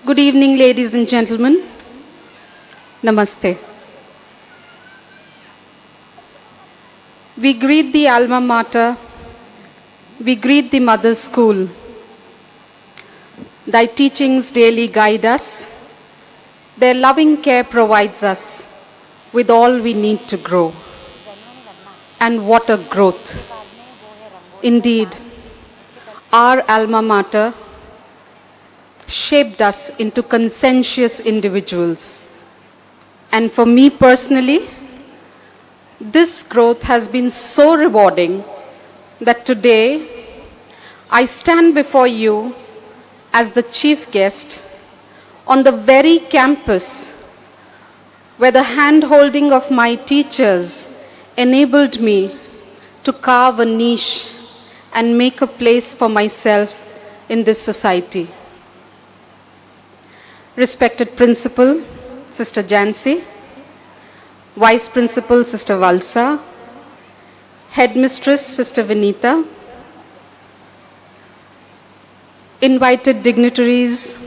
Good evening, ladies and gentlemen. Namaste. We greet the alma mater. We greet the mother's school. Thy teachings daily guide us. Their loving care provides us with all we need to grow. And what a growth. Indeed, our alma mater shaped us into conscientious individuals. And for me personally, this growth has been so rewarding that today I stand before you as the chief guest on the very campus where the hand-holding of my teachers enabled me to carve a niche and make a place for myself in this society. Respected Principal, Sister Jancy, Vice Principal, Sister Valsa, Headmistress, Sister Vinita, invited dignitaries,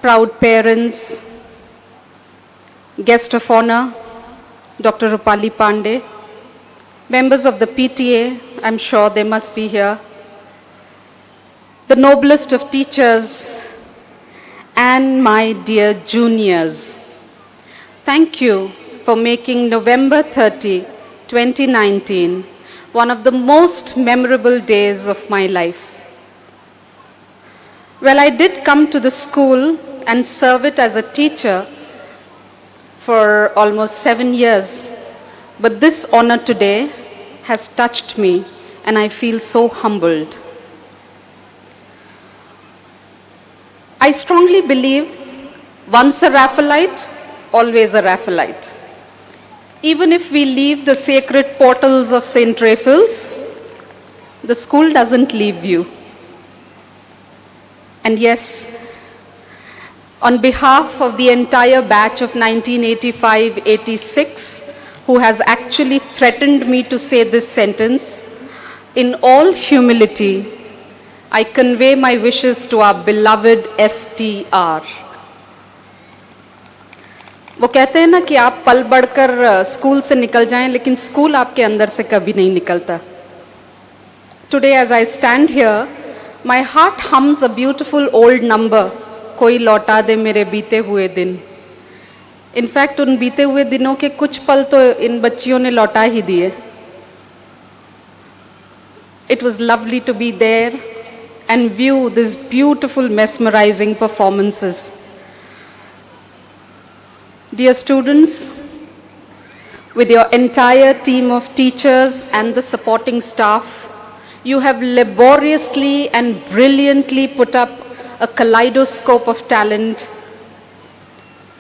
proud parents, guest of honor, Dr. Rupali Pandey, members of the PTA, I'm sure they must be here, the noblest of teachers, and my dear juniors. Thank you for making November 30, 2019, one of the most memorable days of my life. Well, I did come to the school and serve it as a teacher for almost 7 years, but this honor today has touched me and I feel so humbled. I strongly believe once a Raphaelite, always a Raphaelite. Even if we leave the sacred portals of St. Raphael's, the school doesn't leave you. And yes, on behalf of the entire batch of 1985-86, who has actually threatened me to say this sentence, in all humility, I convey my wishes to our beloved STR. वो कहते हैं ना कि आप पल बढ़कर school से निकल जाएं, लेकिन स्कूल आपके अंदर से कभी नहीं निकलता. Today, as I stand here, my heart hums a beautiful old number. कोई लौटा दे मेरे बीते हुए दिन. In fact, उन बीते हुए दिनों के कुछ पल तो इन बच्चियों ने लौटा ही दिए. It was lovely to be there and view these beautiful, mesmerizing performances. Dear students, with your entire team of teachers and the supporting staff, you have laboriously and brilliantly put up a kaleidoscope of talent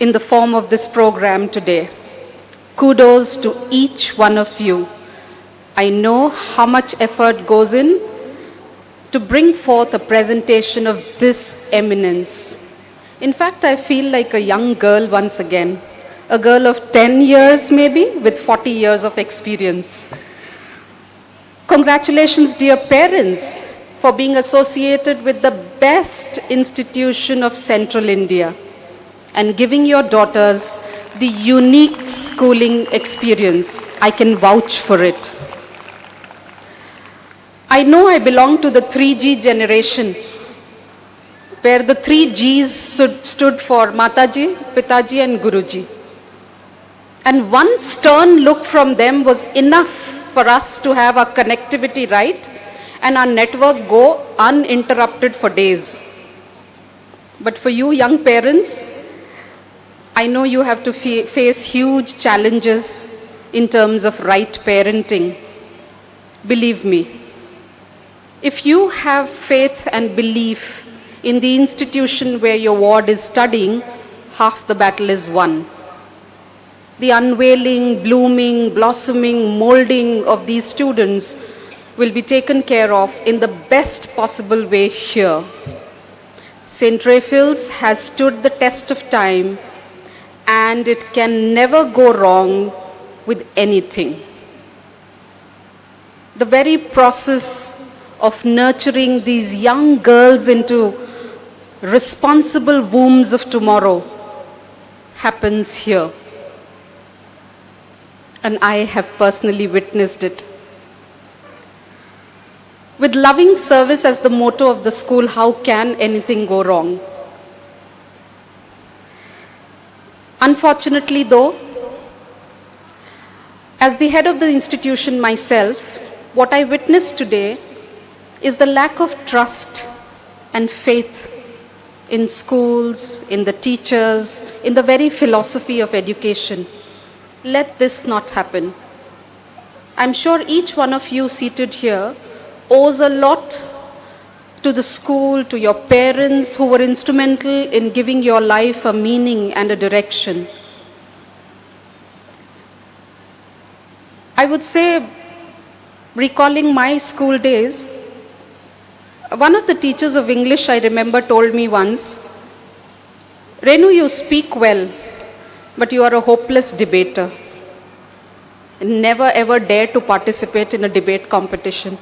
in the form of this program today. Kudos to each one of you. I know how much effort goes in to bring forth a presentation of this eminence. In fact, I feel like a young girl once again, a girl of 10 years maybe, with 40 years of experience. Congratulations, dear parents, for being associated with the best institution of Central India and giving your daughters the unique schooling experience. I can vouch for it. I know I belong to the 3G generation, where the 3 Gs stood for Mataji, Pitaji and Guruji. And one stern look from them was enough for us to have our connectivity right and our network go uninterrupted for days. But for you young parents, I know you have to face huge challenges in terms of right parenting. Believe me, if you have faith and belief in the institution where your ward is studying, half the battle is won. The unveiling, blooming, blossoming, molding of these students will be taken care of in the best possible way here. St. Raphael's has stood the test of time and it can never go wrong with anything. The very process of nurturing these young girls into responsible wombs of tomorrow happens here. And I have personally witnessed it. With loving service as the motto of the school, how can anything go wrong? Unfortunately though, as the head of the institution myself, what I witnessed today is the lack of trust and faith in schools, in the teachers, in the very philosophy of education. Let this not happen. I'm sure each one of you seated here owes a lot to the school, to your parents who were instrumental in giving your life a meaning and a direction. I would say, recalling my school days, one of the teachers of English I remember told me once, Renu, you speak well, but you are a hopeless debater. Never ever dare to participate in a debate competition.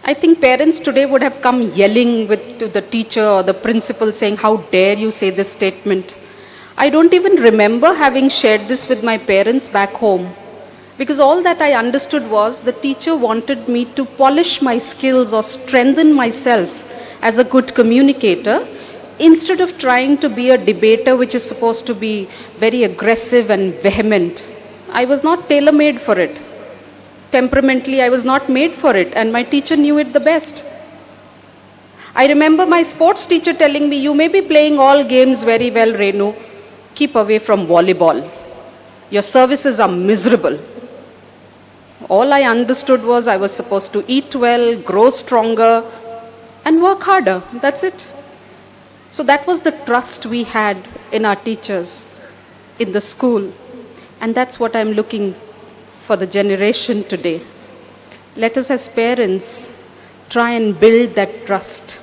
I think parents today would have come yelling to the teacher or the principal saying, how dare you say this statement. I don't even remember having shared this with my parents back home. Because all that I understood was the teacher wanted me to polish my skills or strengthen myself as a good communicator instead of trying to be a debater which is supposed to be very aggressive and vehement. I was not tailor-made for it. Temperamentally, I was not made for it, and my teacher knew it the best. I remember my sports teacher telling me, you may be playing all games very well, Renu. Keep away from volleyball. Your services are miserable. All I understood was I was supposed to eat well, grow stronger, and work harder. That's it. So that was the trust we had in our teachers, in the school. And that's what I'm looking for the generation today. Let us as parents try and build that trust.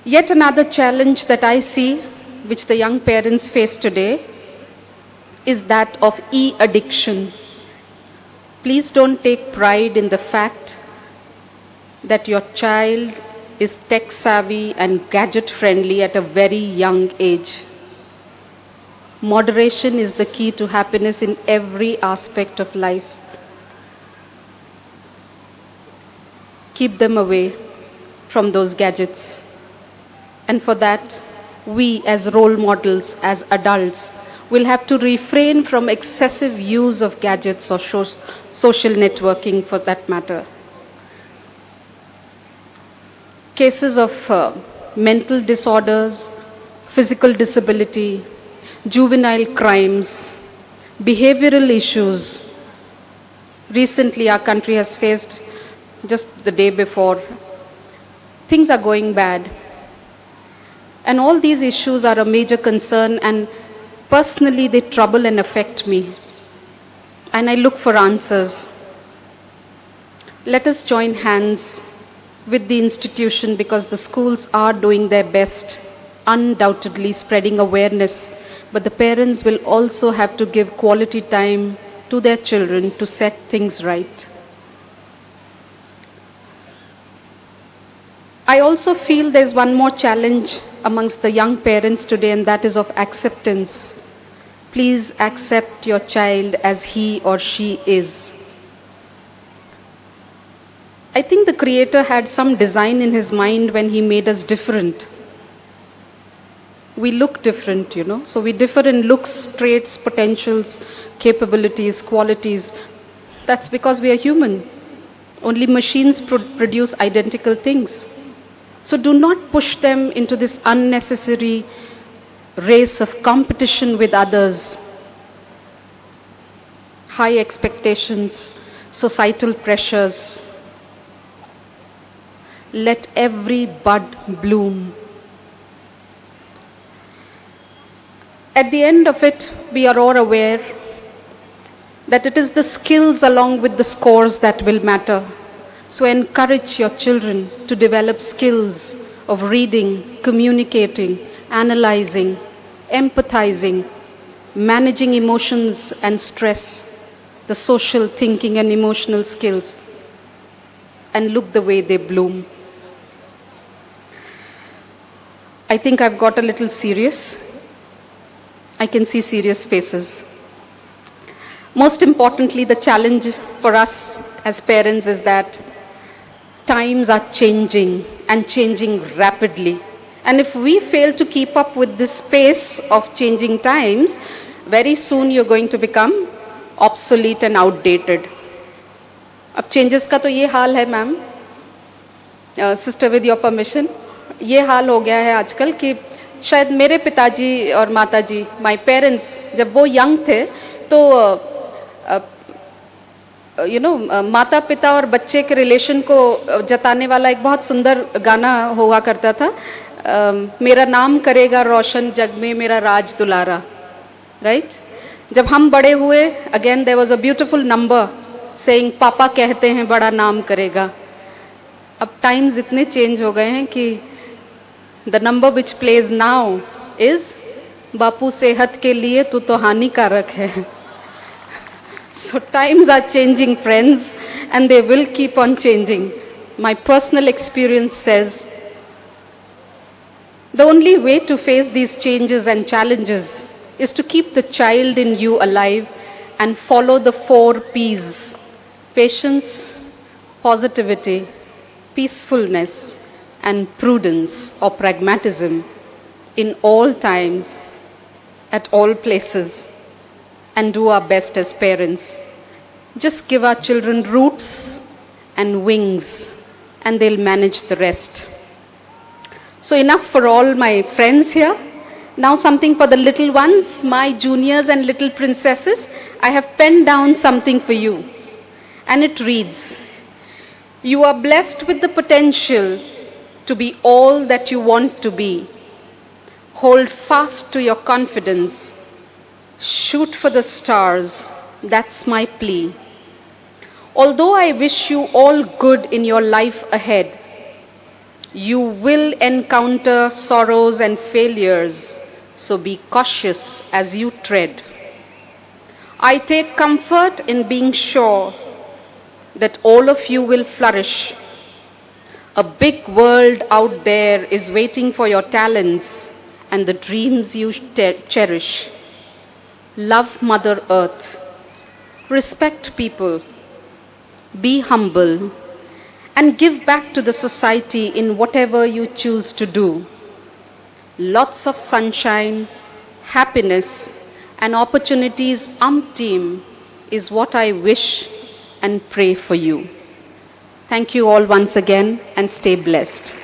Yet another challenge that I see, which the young parents face today, is that of e-addiction. Please don't take pride in the fact that your child is tech savvy and gadget friendly at a very young age. Moderation is the key to happiness in every aspect of life. Keep them away from those gadgets. And for that, we as role models, as adults, will have to refrain from excessive use of gadgets or social networking for that matter. Cases of mental disorders, physical disability, juvenile crimes, behavioral issues. Recently, our country has faced, just the day before, things are going bad. And all these issues are a major concern, and personally they trouble and affect me. And I look for answers. Let us join hands with the institution, because the schools are doing their best, undoubtedly spreading awareness. But the parents will also have to give quality time to their children to set things right. I also feel there's one more challenge amongst the young parents today, and that is of acceptance. Please accept your child as he or she is. I think the Creator had some design in His mind when He made us different. We look different, so we differ in looks, traits, potentials, capabilities, qualities. That's because we are human. Only machines produce identical things. So do not push them into this unnecessary race of competition with others. High expectations, societal pressures. Let every bud bloom. At the end of it, we are all aware that it is the skills along with the scores that will matter. So encourage your children to develop skills of reading, communicating, analyzing, empathizing, managing emotions and stress, the social thinking and emotional skills, and look the way they bloom. I think I've got a little serious. I can see serious faces. Most importantly, the challenge for us as parents is that times are changing and changing rapidly. And if we fail to keep up with this pace of changing times, very soon you're going to become obsolete and outdated. अब changes का तो ये हाल है ma'am, sister with your permission, ये हाल हो गया है आजकल कि शायद मेरे पिताजी और माताजी, माय पेरेंट्स, जब वो यंग थे तो माता पिता और बच्चे के रिलेशन को जताने वाला एक बहुत सुंदर गाना हुआ करता था, मेरा नाम करेगा रोशन जग में मेरा राज दुलारा, राइट? जब हम बड़े हुए, again there was a beautiful number saying पापा कहते हैं बड़ा नाम करेगा. अब टाइम्स इतने चेंज हो गए हैं कि the number which plays now is Bapu सेहत के लिए तू तो हानिकारक है. So times are changing, friends, and they will keep on changing. My personal experience says the only way to face these changes and challenges is to keep the child in you alive and follow the 4 P's: patience, positivity, peacefulness, and prudence or pragmatism in all times, at all places, and do our best as parents. Just give our children roots and wings, and they'll manage the rest. So enough for all my friends here. Now something for the little ones, my juniors and little princesses. I have penned down something for you, and it reads, you are blessed with the potential to be all that you want to be. Hold fast to your confidence. Shoot for the stars, that's my plea. Although I wish you all good in your life ahead, you will encounter sorrows and failures, so be cautious as you tread. I take comfort in being sure that all of you will flourish. A big world out there is waiting for your talents and the dreams you cherish. Love Mother Earth, respect people, be humble, and give back to the society in whatever you choose to do. Lots of sunshine, happiness, and opportunities umpteen is what I wish and pray for you. Thank you all once again, and stay blessed.